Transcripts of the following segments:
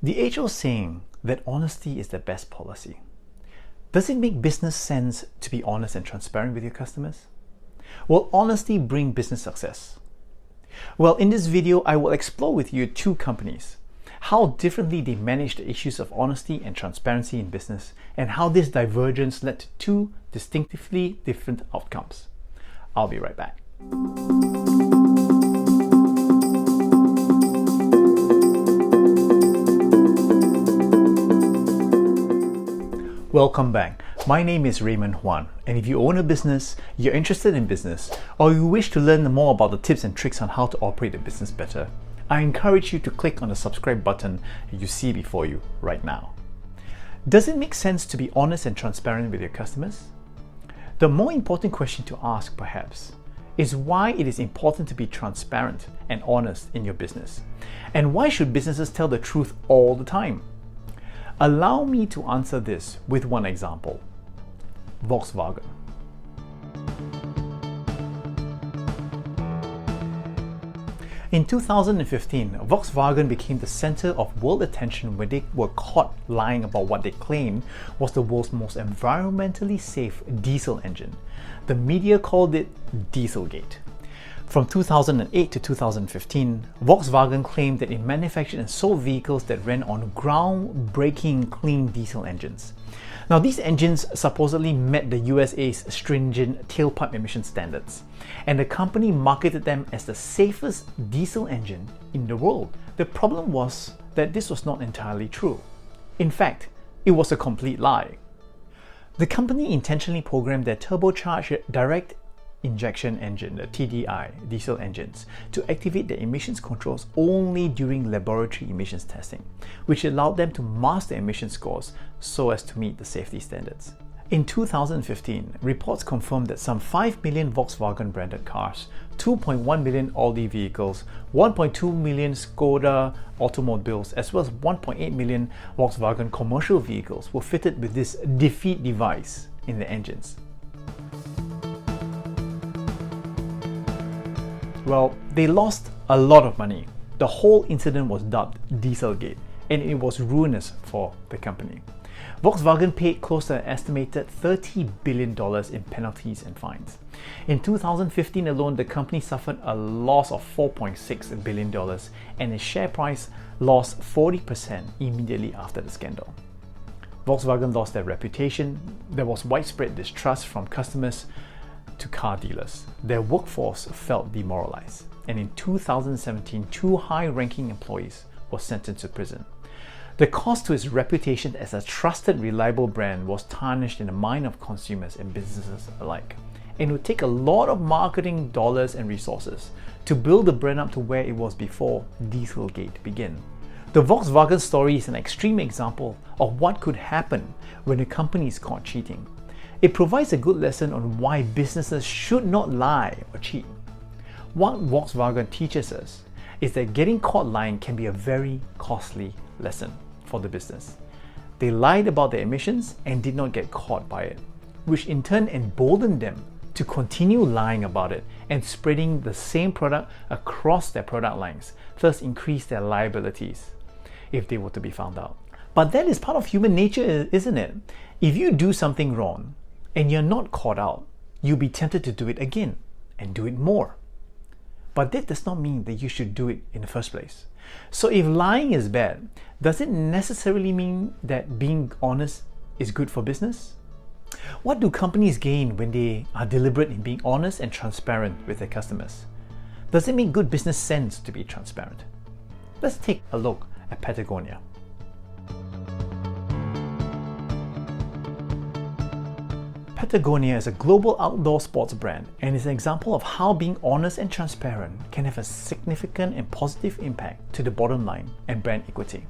The age-old saying that honesty is the best policy. Does it make business sense to be honest and transparent with your customers? Will honesty bring business success? Well, in this video, I will explore with you two companies, how differently they manage the issues of honesty and transparency in business, and how this divergence led to two distinctively different outcomes. I'll be right back. Welcome back. My name is Raymond Huan, and if you own a business, you're interested in business, or you wish to learn more about the tips and tricks on how to operate a business better, I encourage you to click on the subscribe button you see before you right now. Does it make sense to be honest and transparent with your customers? The more important question to ask, perhaps, is why it is important to be transparent and honest in your business, and why should businesses tell the truth all the time? Allow me to answer this with one example. Volkswagen. In 2015, Volkswagen became the center of world attention when they were caught lying about what they claimed was the world's most environmentally safe diesel engine. The media called it Dieselgate. From 2008 to 2015, Volkswagen claimed that it manufactured and sold vehicles that ran on groundbreaking clean diesel engines. Now, these engines supposedly met the USA's stringent tailpipe emission standards, and the company marketed them as the safest diesel engine in the world. The problem was that this was not entirely true. In fact, it was a complete lie. The company intentionally programmed their turbocharged direct injection engine, the TDI, diesel engines, to activate the emissions controls only during laboratory emissions testing, which allowed them to mask the emission scores so as to meet the safety standards. In 2015, reports confirmed that some 5 million Volkswagen branded cars, 2.1 million Audi vehicles, 1.2 million Skoda automobiles, as well as 1.8 million Volkswagen commercial vehicles were fitted with this defeat device in the engines. Well, they lost a lot of money. The whole incident was dubbed Dieselgate, and it was ruinous for the company. Volkswagen paid close to an estimated $30 billion in penalties and fines. In 2015 alone, the company suffered a loss of $4.6 billion, and its share price lost 40% immediately after the scandal. Volkswagen lost their reputation. There was widespread distrust from customers to car dealers. Their workforce felt demoralized, and in 2017, two high-ranking employees were sentenced to prison. The cost to its reputation as a trusted, reliable brand was tarnished in the mind of consumers and businesses alike, and it would take a lot of marketing dollars and resources to build the brand up to where it was before Dieselgate began. The Volkswagen story is an extreme example of what could happen when a company is caught cheating. It provides a good lesson on why businesses should not lie or cheat. What Volkswagen teaches us is that getting caught lying can be a very costly lesson for the business. They lied about their emissions and did not get caught by it, which in turn emboldened them to continue lying about it and spreading the same product across their product lines, thus increase their liabilities if they were to be found out. But that is part of human nature, isn't it? If you do something wrong, and you're not caught out, you'll be tempted to do it again and do it more. But that does not mean that you should do it in the first place. So if lying is bad, does it necessarily mean that being honest is good for business? What do companies gain when they are deliberate in being honest and transparent with their customers? Does it make good business sense to be transparent? Let's take a look at Patagonia. Patagonia is a global outdoor sports brand and is an example of how being honest and transparent can have a significant and positive impact to the bottom line and brand equity.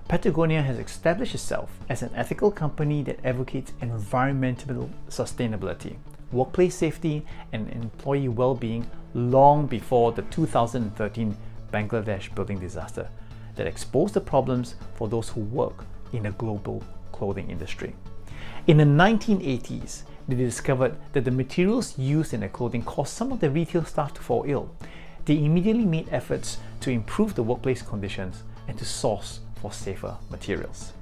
Patagonia has established itself as an ethical company that advocates environmental sustainability, workplace safety, and employee well-being long before the 2013 Bangladesh building disaster that exposed the problems for those who work in the global clothing industry. In the 1980s, they discovered that the materials used in their clothing caused some of the retail staff to fall ill. They immediately made efforts to improve the workplace conditions and to source for safer materials.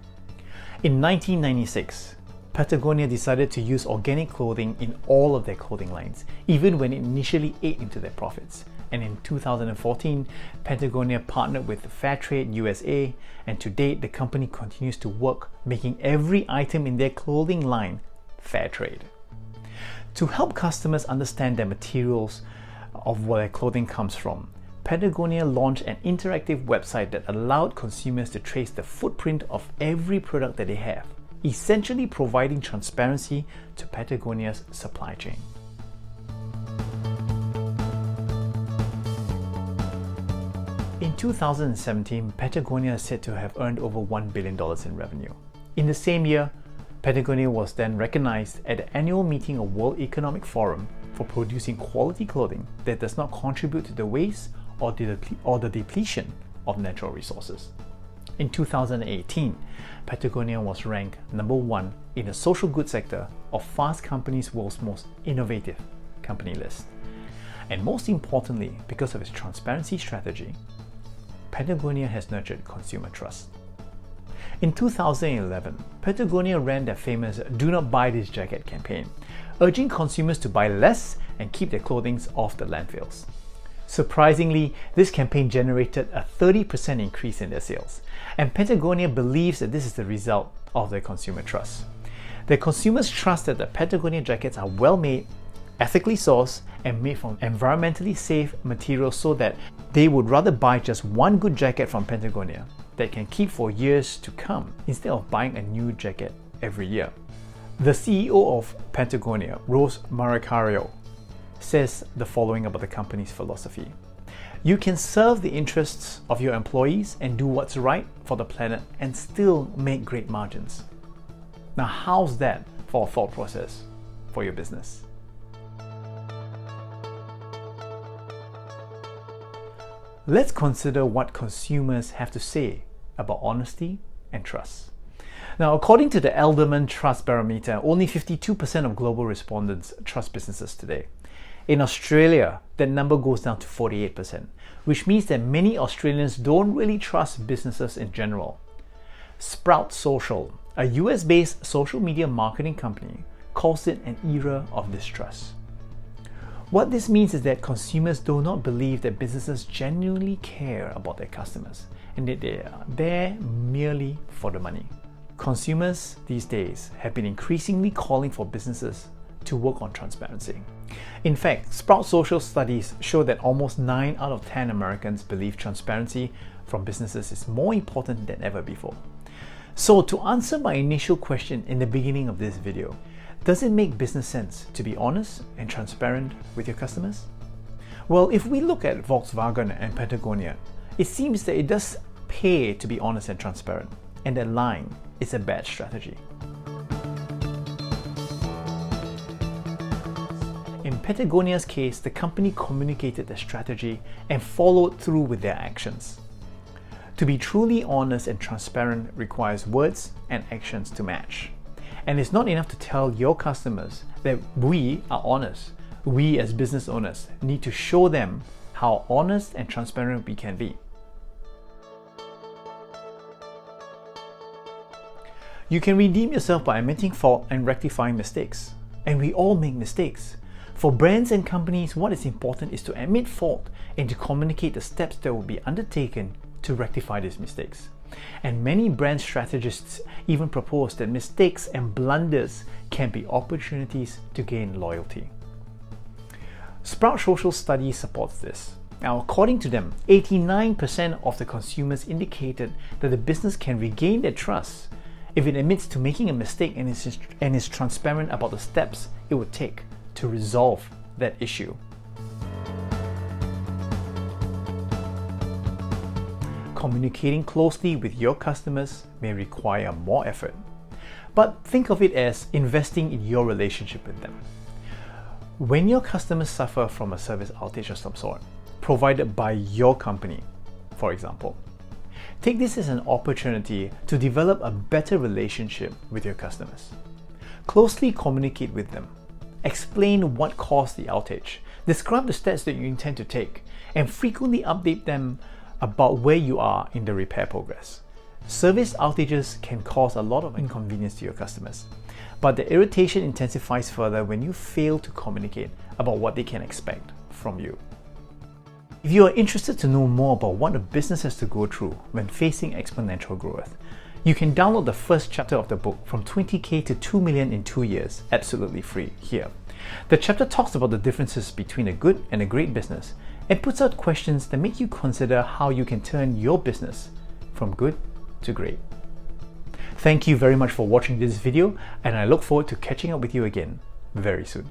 In 1996, Patagonia decided to use organic clothing in all of their clothing lines, even when it initially ate into their profits. And in 2014, Patagonia partnered with Fairtrade USA, and to date, the company continues to work making every item in their clothing line fair trade. To help customers understand the materials of where their clothing comes from, Patagonia launched an interactive website that allowed consumers to trace the footprint of every product that they have, essentially providing transparency to Patagonia's supply chain. In 2017, Patagonia is said to have earned over $1 billion in revenue. In the same year, Patagonia was then recognized at the annual meeting of World Economic Forum for producing quality clothing that does not contribute to the waste or the depletion of natural resources. In 2018, Patagonia was ranked number 1 in the social goods sector of Fast Company's world's most innovative company list. And most importantly, because of its transparency strategy, Patagonia has nurtured consumer trust. In 2011, Patagonia ran their famous "Do Not Buy This Jacket" campaign, urging consumers to buy less and keep their clothing off the landfills. Surprisingly, this campaign generated a 30% increase in their sales, and Patagonia believes that this is the result of their consumer trust. Their consumers trust that the Patagonia jackets are well made, ethically sourced, and made from environmentally safe materials, so that they would rather buy just one good jacket from Patagonia that can keep for years to come instead of buying a new jacket every year. The CEO of Patagonia, Rose Maricario, says the following about the company's philosophy: "You can serve the interests of your employees and do what's right for the planet and still make great margins." Now, how's that for a thought process for your business? Let's consider what consumers have to say about honesty and trust. Now, according to the Elderman Trust Barometer, only 52% of global respondents trust businesses today. In Australia, that number goes down to 48%, which means that many Australians don't really trust businesses in general. Sprout Social, a US-based social media marketing company, calls it an era of distrust. What this means is that consumers do not believe that businesses genuinely care about their customers and that they are there merely for the money. Consumers these days have been increasingly calling for businesses to work on transparency. In fact, Sprout Social studies show that almost 9 out of 10 Americans believe transparency from businesses is more important than ever before. So, to answer my initial question in the beginning of this video, does it make business sense to be honest and transparent with your customers? Well, if we look at Volkswagen and Patagonia, it seems that it does pay to be honest and transparent, and that lying is a bad strategy. In Patagonia's case, the company communicated their strategy and followed through with their actions. To be truly honest and transparent requires words and actions to match. And it's not enough to tell your customers that we are honest. We as business owners need to show them how honest and transparent we can be. You can redeem yourself by admitting fault and rectifying mistakes. And we all make mistakes. For brands and companies, what is important is to admit fault and to communicate the steps that will be undertaken to rectify these mistakes. And many brand strategists even propose that mistakes and blunders can be opportunities to gain loyalty. Sprout Social study supports this. Now, according to them, 89% of the consumers indicated that the business can regain their trust if it admits to making a mistake and is transparent about the steps it would take to resolve that issue. Communicating closely with your customers may require more effort, but think of it as investing in your relationship with them. When your customers suffer from a service outage of some sort, provided by your company, for example, take this as an opportunity to develop a better relationship with your customers. Closely communicate with them. Explain what caused the outage. Describe the steps that you intend to take, and frequently update them about where you are in the repair progress. Service outages can cause a lot of inconvenience to your customers, but the irritation intensifies further when you fail to communicate about what they can expect from you. If you are interested to know more about what a business has to go through when facing exponential growth, you can download the first chapter of the book, From 20K to 2 million in 2 years, absolutely free here. The chapter talks about the differences between a good and a great business and puts out questions that make you consider how you can turn your business from good to great. Thank you very much for watching this video, and I look forward to catching up with you again very soon.